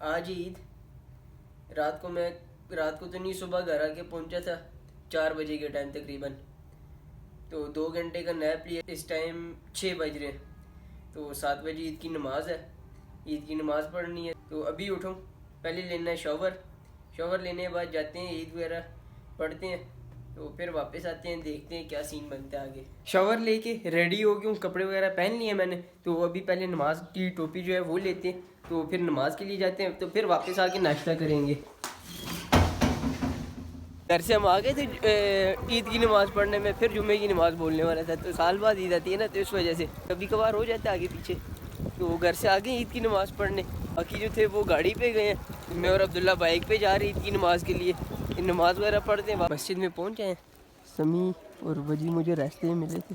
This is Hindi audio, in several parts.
आज ईद रात को तो नहीं, सुबह घर आके पहुंचा था 4 बजे के टाइम तकरीबन। तो 2 घंटे का नैप लिया। इस टाइम 6 बज रहे हैं। तो 7 बजे ईद की नमाज है, ईद की नमाज पढ़नी है। तो अभी उठूँ, पहले लेना है शावर लेने के बाद जाते हैं ईद वगैरह पढ़ते हैं। तो फिर वापस आते हैं, देखते हैं क्या सीन बनता है आगे। शावर लेके रेडी हो गया हूँ, कपड़े वगैरह पहन लिए मैंने। तो अभी पहले नमाज की टोपी जो है वो लेते हैं, तो फिर नमाज के लिए जाते हैं। तो फिर वापस आके नाश्ता करेंगे। घर से हम आ गए थे ईद की नमाज़ पढ़ने में, फिर जुम्मे की नमाज़ बोलने वाला था। तो साल बाद ईद आती है ना, तो इस वजह से कभी कभार हो जाता है आगे पीछे। तो घर से आ गए ईद की नमाज़ पढ़ने। बाकी जो थे वो गाड़ी पे गए हैं, मैं और अब्दुल्ला बाइक पे जा रहे ईद की नमाज़ के लिए। नमाज वगैरह पढ़ते हैं, मस्जिद में पहुँच आए। समी और वजी मुझे रास्ते में मिले थे।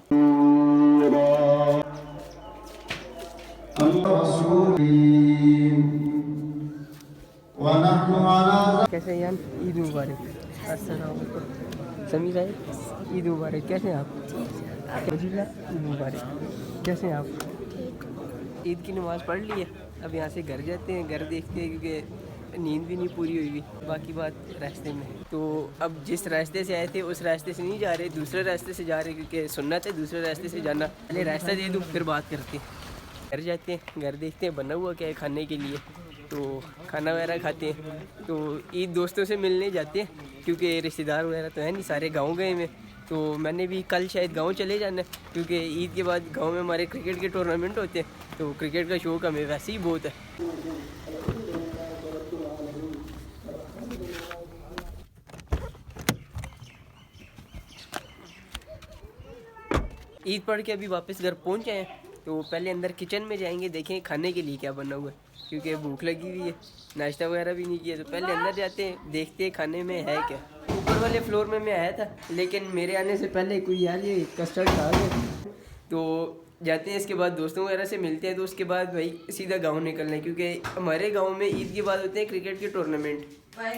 कैसे यार, ईद मुबारक। अस्सलाम वालेकुम समी साहब, ईद मुबारक। कैसे हैं आप? ईद मुबारक। कैसे हैं आप? ईद की नमाज़ पढ़ ली है, अब यहाँ से घर जाते हैं, घर देखते हैं क्योंकि नींद भी नहीं पूरी हुई। बाकी बात रास्ते में। तो अब जिस रास्ते से आए थे उस रास्ते से नहीं जा रहे, दूसरे रास्ते से जा रहे, क्योंकि सुन्नत है दूसरे रास्ते से जाना। पहले रास्ता दे दूँ फिर बात करते हैं। घर जाते हैं, घर देखते हैं बना हुआ क्या है खाने के लिए। तो खाना वगैरह खाते हैं। तो ईद दोस्तों से मिलने जाते हैं, क्योंकि रिश्तेदार वगैरह तो है नहीं, सारे गाँव गए में। तो मैंने भी कल शायद गांव चले जाना है, क्योंकि ईद के बाद गांव में हमारे क्रिकेट के टूर्नामेंट होते हैं। तो क्रिकेट का शौक हमें वैसे ही बहुत है। ईद पढ़ के अभी वापस घर पहुंच आए हैं। तो पहले अंदर किचन में जाएंगे, देखें खाने के लिए क्या बना हुआ है, क्योंकि भूख लगी हुई है, नाश्ता वगैरह भी नहीं किया। तो पहले अंदर जाते हैं, देखते हैं खाने में है क्या। ऊपर वाले फ्लोर में मैं आया था, लेकिन मेरे आने से पहले कोई यार ये कस्टर्ड खा गया। तो जाते हैं, इसके बाद दोस्तों वगैरह से मिलते हैं। तो उसके बाद भाई सीधा गांव निकलना है, क्योंकि हमारे गांव में ईद के बाद होते हैं क्रिकेट के टूर्नामेंट,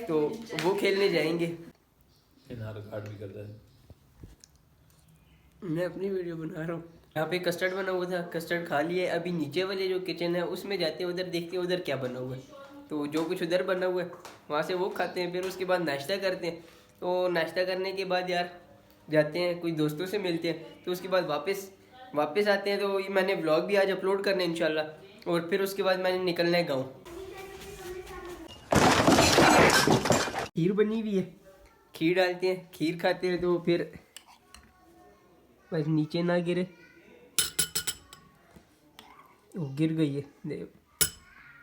तो वो खेलने जाएंगे। रिकॉर्ड भी करता है, मैं अपनी वीडियो बना रहा हूँ। यहाँ पे कस्टर्ड बना हुआ था, कस्टर्ड खा लिए। अभी नीचे वाले जो किचन है उसमें जाते हैं, उधर देखते हैं उधर क्या बना हुआ है। तो जो कुछ उधर बना हुआ है वहाँ से वो खाते हैं, फिर उसके बाद नाश्ता करते हैं। तो नाश्ता करने के बाद यार जाते हैं, कुछ दोस्तों से मिलते हैं। तो उसके बाद वापस आते हैं। तो ये मैंने व्लॉग भी आज अपलोड करना है इंशाल्लाह। और फिर उसके बाद मैंने निकलना है गाँव। खीर बनी हुई है, खीर डालते हैं, खीर खाते हैं। तो फिर बस नीचे ना गिरे, वो गिर गई है,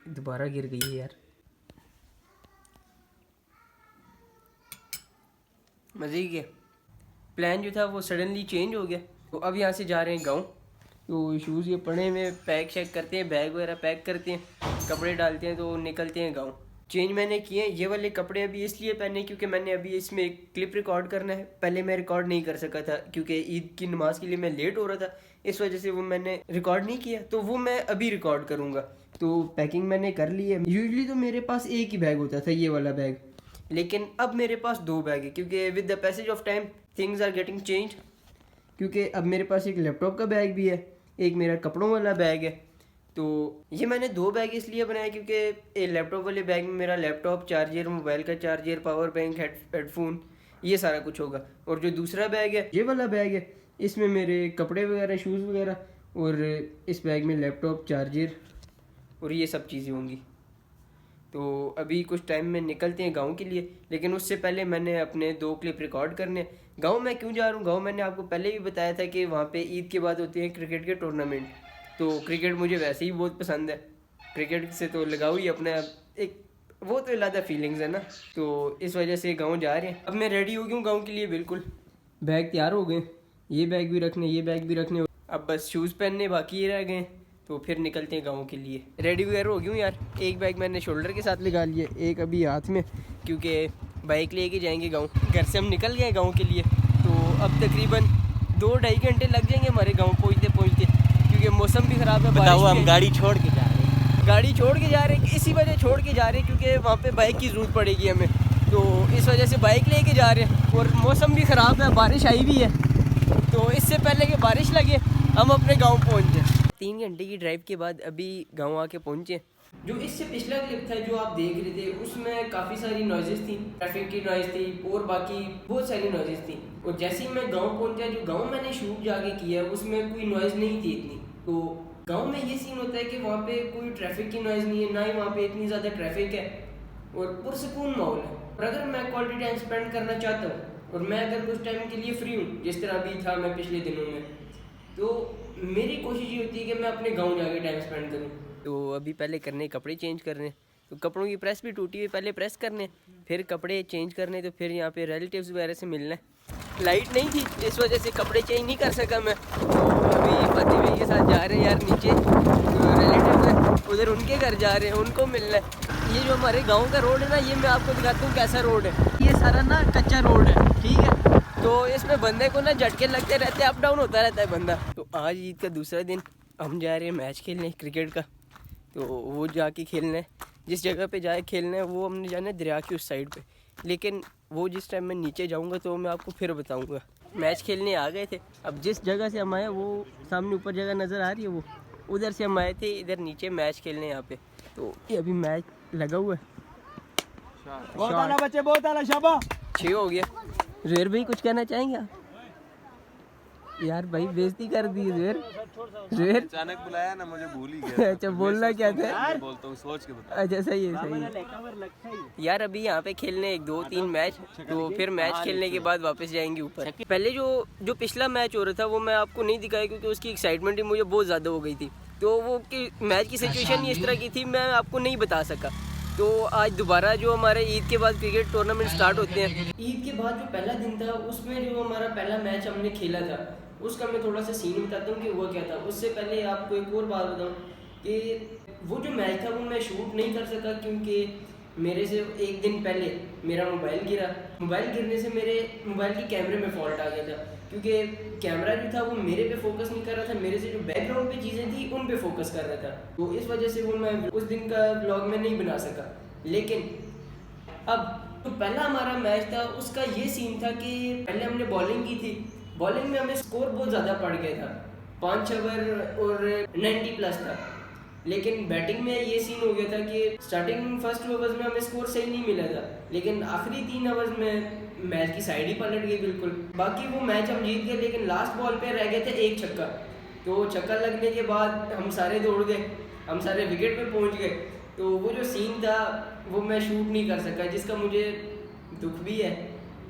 दोबारा गिर गई है यार। मज़े ही गया। प्लान जो था वो सडनली चेंज हो गया। तो अब यहाँ से जा रहे हैं गाँव। तो शूज़ ये पड़े में पैक शैक करते हैं, बैग वगैरह पैक करते हैं, कपड़े डालते हैं, तो निकलते हैं गाँव। चेंज मैंने किए हैं, ये वाले कपड़े अभी इसलिए पहने क्योंकि मैंने अभी इसमें एक क्लिप रिकॉर्ड करना है। पहले मैं रिकॉर्ड नहीं कर सका था, क्योंकि ईद की नमाज़ के लिए मैं लेट हो रहा था, इस वजह से वो मैंने रिकॉर्ड नहीं किया। तो वो मैं अभी रिकॉर्ड करूँगा। तो पैकिंग मैंने कर ली है। यूजुअली तो मेरे पास एक ही बैग होता था, ये वाला बैग, लेकिन अब मेरे पास 2 बैग है, क्योंकि with the passage of time things are getting change. क्योंकि अब मेरे पास एक लैपटॉप का बैग भी है, एक मेरा कपड़ों वाला बैग है। तो ये मैंने 2 बैग इसलिए बनाए क्योंकि लैपटॉप वाले बैग में मेरा लैपटॉप, चार्जर, मोबाइल का चार्जर, पावर बैंक, हेडफोन, ये सारा कुछ होगा। और जो दूसरा बैग है, ये वाला बैग है, इसमें मेरे कपड़े वगैरह, शूज़ वगैरह, और इस बैग में लैपटॉप, चार्जर और ये सब चीज़ें होंगी। तो अभी कुछ टाइम में निकलते हैं गांव के लिए, लेकिन उससे पहले मैंने अपने 2 क्लिप रिकॉर्ड करने। गांव मैं क्यों जा रहा हूँ? गांव मैंने आपको पहले भी बताया था कि वहाँ पे ईद के बाद होते हैं क्रिकेट के टूर्नामेंट। तो क्रिकेट मुझे वैसे ही बहुत पसंद है, क्रिकेट से तो लगाव ही अपना एक वो तो अलग फीलिंग्स है ना। तो इस वजह से गाँव जा रहे हैं। अब मैं रेडी हो गया हूँ गाँव के लिए, बिल्कुल बैग तैयार हो गए, ये बैग भी रखने, ये बैग भी रखने, अब बस शूज़ पहनने बाकी रह गए। तो फिर निकलते हैं गाँव के लिए। रेडी वगैरह हो गई हूँ यार। एक बैग मैंने शोल्डर के साथ लगा लिया, एक अभी हाथ में, क्योंकि बाइक लेके जाएंगे गाँव। घर से हम निकल गए गाँव के लिए। तो अब तकरीबन 2-2.5 घंटे लग जाएंगे हमारे गाँव पहुँचते, क्योंकि मौसम भी ख़राब है। बताओ, हम गाड़ी छोड़ के जा रहे हैं, इसी वजह छोड़ के जा रहे हैं क्योंकि वहाँ पे बाइक की ज़रूरत पड़ेगी हमें। तो इस वजह से बाइक लेके जा रहे हैं। और मौसम भी ख़राब है, बारिश आई भी है। तो इससे पहले कि बारिश लगे हम अपने गाँव पहुँच जाए। 3 घंटे की ड्राइव के बाद अभी गाँव आके पहुँचे। जो इससे पिछला क्लिप था जो आप देख रहे थे उसमें काफ़ी सारी नॉइजेस थी, ट्रैफिक की नॉइज थी और बाकी बहुत सारी नॉइजेस थी। और जैसे ही मैं गांव पहुंचा, जो गांव मैंने शूट जाके किया उसमें कोई नॉइज़ नहीं थी इतनी। तो गांव में ये सीन होता है कि वहाँ पे कोई ट्रैफिक की नॉइज़ नहीं है, ना ही वहाँ पे इतनी ज़्यादा ट्रैफिक है और पुरसकून माहौल है। और अगर मैं क्वालिटी टाइम स्पेंड करना चाहता हूँ और मैं अगर कुछ टाइम के लिए फ्री हूँ, जिस तरह भी था मैं पिछले दिनों में, तो मेरी कोशिश ये होती है कि मैं अपने गाँव जाके टाइम स्पेंड करूँ। तो अभी पहले करने कपड़े चेंज करने, तो कपड़ों की प्रेस भी टूटी हुई, पहले प्रेस करने फिर कपड़े चेंज करने, तो फिर यहाँ पे रिलेटिव्स वगैरह से मिलना है। लाइट नहीं थी इस वजह से कपड़े चेंज नहीं कर सका मैं। अभी फतेह भाई के साथ जा रहे हैं यार नीचे, तो रिलेटिव है उधर उनके घर जा रहे हैं, उनको मिलना है। ये जो हमारे गाँव का रोड है ना, ये मैं आपको दिखाता हूँ कैसा रोड है। ये सारा ना कच्चा रोड है, ठीक है, तो इसमें बंदे को ना झटके लगते रहते हैं, अप डाउन होता रहता है बंदा। तो आज ईद का दूसरा दिन हम जा रहे हैं मैच खेलने क्रिकेट का। तो वो जाके खेलना है, जिस जगह पे जाए खेलना है वो हमने जाना है दरिया की उस साइड पे, लेकिन वो जिस टाइम मैं नीचे जाऊंगा तो मैं आपको फिर बताऊंगा। मैच खेलने आ गए थे, अब जिस जगह से हम आए वो सामने ऊपर जगह नज़र आ रही है, वो उधर से हम आए थे इधर नीचे मैच खेलने यहाँ पे। तो ये अभी मैच लगा हुआ है, बहुत आला बच्चे, बहुत आला, शाबाश। 6 हो गया। जुहैर भाई कुछ कहना चाहेंगे आप? यार भाई बेइज्जती कर दी जुहैर। अचानक बुलाया ना, मुझे भूल ही गया। अच्छा बोलना क्या था? बोलता हूँ सोच के बता। अच्छा सही है, सही है यार। अभी यहाँ पे खेलने 1-2-3 मैच, तो फिर मैच खेलने के बाद वापस जाएंगे ऊपर। पहले जो पिछला मैच हो रहा था वो मैं आपको नहीं दिखाया क्योंकि उसकी एक्साइटमेंट ही मुझे बहुत ज़्यादा हो गई थी। तो वो मैच की सिचुएशन ही इस तरह की थी, मैं आपको नहीं बता सका। तो आज दोबारा जो हमारे ईद के बाद क्रिकेट टूर्नामेंट स्टार्ट होते हैं, ईद के बाद जो पहला दिन था उसमें जो हमारा पहला मैच हमने खेला था उसका मैं थोड़ा सा सीन बताता हूँ कि हुआ क्या था। उससे पहले आपको एक और बात बताऊँ कि वो जो मैच था वो मैं शूट नहीं कर सका क्योंकि मेरे से एक दिन पहले मेरा मोबाइल गिरा। मोबाइल गिरने से मेरे मोबाइल के कैमरे में फॉल्ट आ गया था, क्योंकि कैमरा जो था वो मेरे पे फोकस नहीं कर रहा था, मेरे से जो बैकग्राउंड पे चीज़ें थी उन पे फोकस कर रहा था। तो इस वजह से वो मैं उस दिन का व्लॉग में नहीं बना सका। लेकिन अब तो पहला हमारा मैच था उसका ये सीन था कि पहले हमने बॉलिंग की थी। बॉलिंग में हमें स्कोर बहुत ज़्यादा पड़ गया था, 5 ओवर और 90+ था। लेकिन बैटिंग में ये सीन हो गया था कि स्टार्टिंग फर्स्ट ओवर्स में हमें स्कोर सही नहीं मिला था, लेकिन आखिरी 3 ओवर्स में मैच की साइड ही पलट गई बिल्कुल। बाकी वो मैच हम जीत गए, लेकिन लास्ट बॉल पे रह गए थे 1 छक्का। तो छक्का लगने के बाद हम सारे दौड़ गए, हम सारे विकेट पे पहुंच गए। तो वो जो सीन था वो मैं शूट नहीं कर सका, जिसका मुझे दुख भी है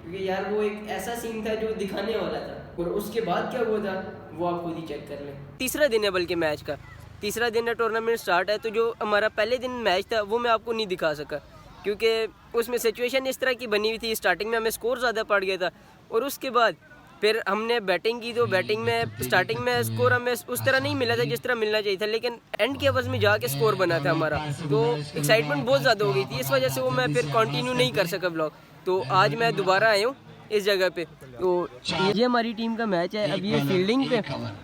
क्योंकि यार वो एक ऐसा सीन था जो दिखाने वाला था। और उसके बाद क्या हुआ था वो आप खुद ही चेक कर लें। तीसरा दिन है, बल्कि मैच का तीसरा दिन है, टूर्नामेंट स्टार्ट है। तो जो हमारा पहले दिन मैच था वो मैं आपको नहीं दिखा सका क्योंकि उसमें सिचुएशन इस तरह की बनी हुई थी। स्टार्टिंग में हमें स्कोर ज़्यादा पड़ गया था और उसके बाद फिर हमने बैटिंग की। तो बैटिंग में स्टार्टिंग में स्कोर हमें उस तरह नहीं मिला था जिस तरह मिलना चाहिए था, लेकिन एंड के ओवर्स में जाके स्कोर बना था हमारा। तो एक्साइटमेंट बहुत ज़्यादा हो गई थी, इस वजह से वो मैं फिर कंटिन्यू नहीं कर सका ब्लॉग। तो आज मैं दोबारा आया हूँ इस जगह पे। तो ये हमारी टीम का मैच है, अब ये फील्डिंग पे।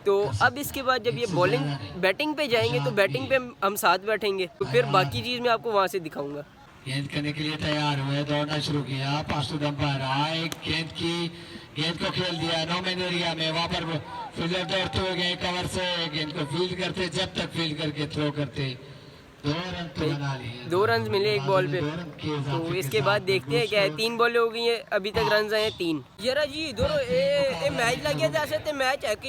तो अब इसके बाद जब ये बॉलिंग बैटिंग पे जाएंगे तो बैटिंग पे हम साथ बैठेंगे, तो फिर बाकी चीज़ मैं आपको वहाँ से दिखाऊंगा। गेंद करने के लिए तैयार हुए, दौड़ना शुरू किया, पास टू अंपायर आए, गेंद को खेल दिया 9 मैन एरिया में। वहाँ पर फील्डर दौड़ते हुए गए कवर से, गेंद को फील्ड करते, जब तक फील्ड करके थ्रो करते 2 रन तो बना लिए। 2 रन मिले एक बॉल पे। तो इसके बाद देखते हैं क्या है। 3 बॉलें हो गई हैं, अभी तक रन आए हैं 3। यार जी इधर ए मैच लगे जैसे ते मैच एक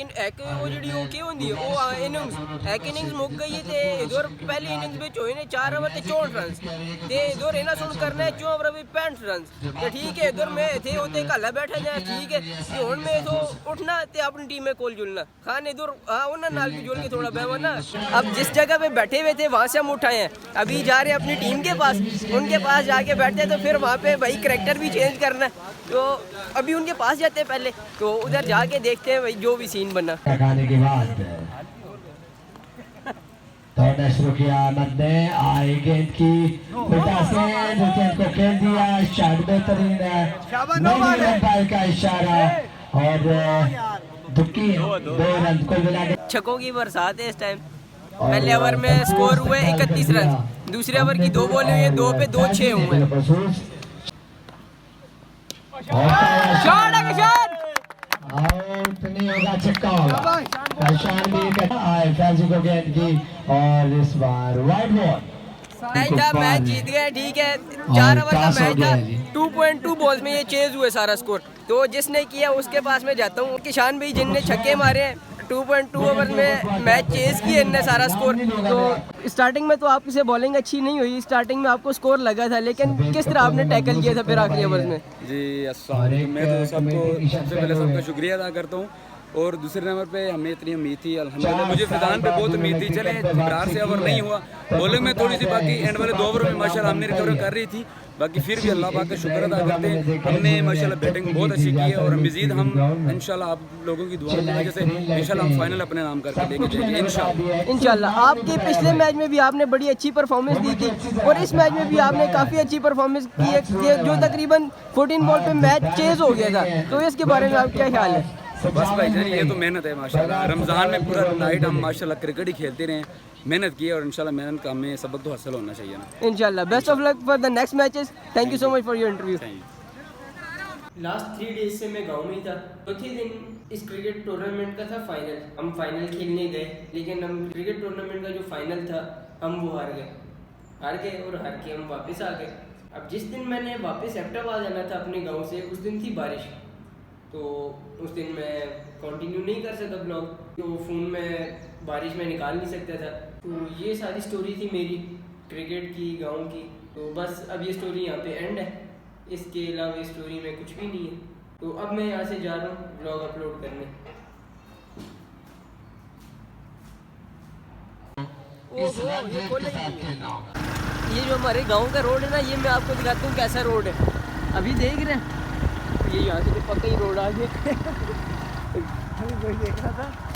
वो ਜਿਹੜੀ ਉਹ ਕੀ ਹੁੰਦੀ ਹੈ ਉਹ ਇਨਿੰਗਸ ਮੁੱਕ ਗਈ ਤੇ ਇਧਰ ਪਹਿਲੀ ਇਨਿੰਗਸ ਵਿੱਚ ਹੋਏ ਨੇ 4 ਓਵਰ ਤੇ 64 ਰਨ ਤੇ ਇਧਰ ਇਹਨਾਂ ਸੁਣ ਕਰਨਾ ਹੈ 4 ਓਵਰ ਵਿੱਚ 65 ਰਨ ਤੇ ਠੀਕ ਹੈ। ਇਧਰ ਮੈਂ ਇੱਥੇ ਉੱਤੇ ਘੱਲਾ ਬੈਠਾ ਜਾ ਠੀਕ ਹੈ ਤੇ ਹੁਣ ਮੈਂ ਇਥੋਂ ਉੱਠਣਾ ਤੇ ਆਪਣੀ टीम में ਕੋਲ जुड़ना खान इधर ਉਹਨਾਂ ਨਾਲ भी जुड़ के थोड़ा बहवा ना। अब जिस जगह पे बैठे हुए थे वहाँ से हम उठाए हैं, अभी जा रहे हैं अपनी टीम के पास, उनके पास जाके बैठते हैं। तो फिर वहाँ पे भाई करैक्टर भी चेंज करना है, तो अभी उनके पास जाते हैं पहले, तो उधर जाके देखते हैं भाई जो भी सीन बना। लगाने के बाद दौड़ना शुरू किया, मध्य आए गेंद की उल्टा से गेंद को खेल दिया, शॉट बेहतरीन है, अंपायर का इशारा और दुक्की 2 रन को मिला के छक्कों की बरसात है इस टाइम। पहले ओवर में स्कोर हुए 31 रन, दूसरे ओवर की 2 बॉल हुई है, 2 पे 2 6 हुए। आउट नहीं होगा, छक्का होगा। कशान भी आए फैंसी को गेंद की और इस बार वाइड बॉल मैच जीत गए, ठीक है। 4 ओवर का मैच था, 2.2 बॉल्स में ये चेज हुए सारा स्कोर। तो जिसने किया उसके पास में जाता हूँ, किसान भाई जिनने छक्के मारे हैं, 2.2 ओवर में मैच चेज किया इनने सारा स्कोर। तो स्टार्टिंग में तो आपकी से बॉलिंग अच्छी नहीं हुई, स्टार्टिंग में आपको स्कोर लगा था, लेकिन किस तरह आपने टैकल किया था फिर आखिरी ओवर में? जी अस्सलाम वालेकुम। मैं तो सबसे पहले सबका शुक्रिया अदा करता हूँ। और दूसरे नंबर पे हमें इतनी उम्मीद थी, अल्हम्दुलिल्लाह मुझे फिजान पे बहुत उम्मीद थी। चले इकरार से ओवर नहीं हुआ, बॉलिंग में थोड़ी सी बाकी एंड वाले 2 ओवर में माशाल्लाह हमने रिकवर कर रही थी। बाकी फिर भी अल्लाह पाक का शुक्र अदा करते हैं, हमने माशाल्लाह बैटिंग बहुत अच्छी की है। और मज़ीद हम इंशाल्लाह आप लोगों की दुआ की वजह से इंशाल्लाह हम फाइनल अपने नाम करके लेके जाएंगे इंशाल्लाह। आपके पिछले मैच में भी आपने बड़ी अच्छी परफॉर्मेंस दी थी और इस मैच में भी आपने काफ़ी अच्छी परफॉर्मेंस की है, जो तकरीबन 14 बॉल पे मैच चेज हो गया था। तो इसके बारे में आप क्या ख्याल है? बस भाई जान ये तो मेहनत है माशाल्लाह। रमज़ान में पूरा नाइट हम माशाल्लाह क्रिकेट ही खेलते रहे, मेहनत की और इंशाल्लाह मेहनत का हमें सबक तो हासिल होना चाहिए ना। इंशाल्लाह। Best of luck for the next matches. Thank you so much for your interview. Last 3 days से मैं गांव में ही था। चौथे दिन इस क्रिकेट टूर्नामेंट का था फाइनल। हम फाइनल खेलने गए, लेकिन हम क्रिकेट टूर्नामेंट का जो फाइनल था हम वो हार गए और हार के हम वापस आ गए। अब जिस दिन मैंने वापस एबटाबाद जाना था अपने गाँव से, उस दिन थी बारिश। तो उस दिन मैं कंटिन्यू नहीं कर सका ब्लॉग, तो फ़ोन में बारिश में निकाल नहीं सकता था। तो ये सारी स्टोरी थी मेरी क्रिकेट की, गांव की। तो बस अब ये स्टोरी यहाँ पे एंड है, इसके अलावा इस स्टोरी में कुछ भी नहीं है। तो अब मैं यहाँ से जा रहा हूँ ब्लॉग अपलोड करने। ये जो हमारे गांव का रोड है ना, ये मैं आपको दिखाता हूँ कैसा रोड है। अभी देख रहे हैं, ये यहाँ से तो पक्का ही रोड आ गया। अभी कोई देख रहा था।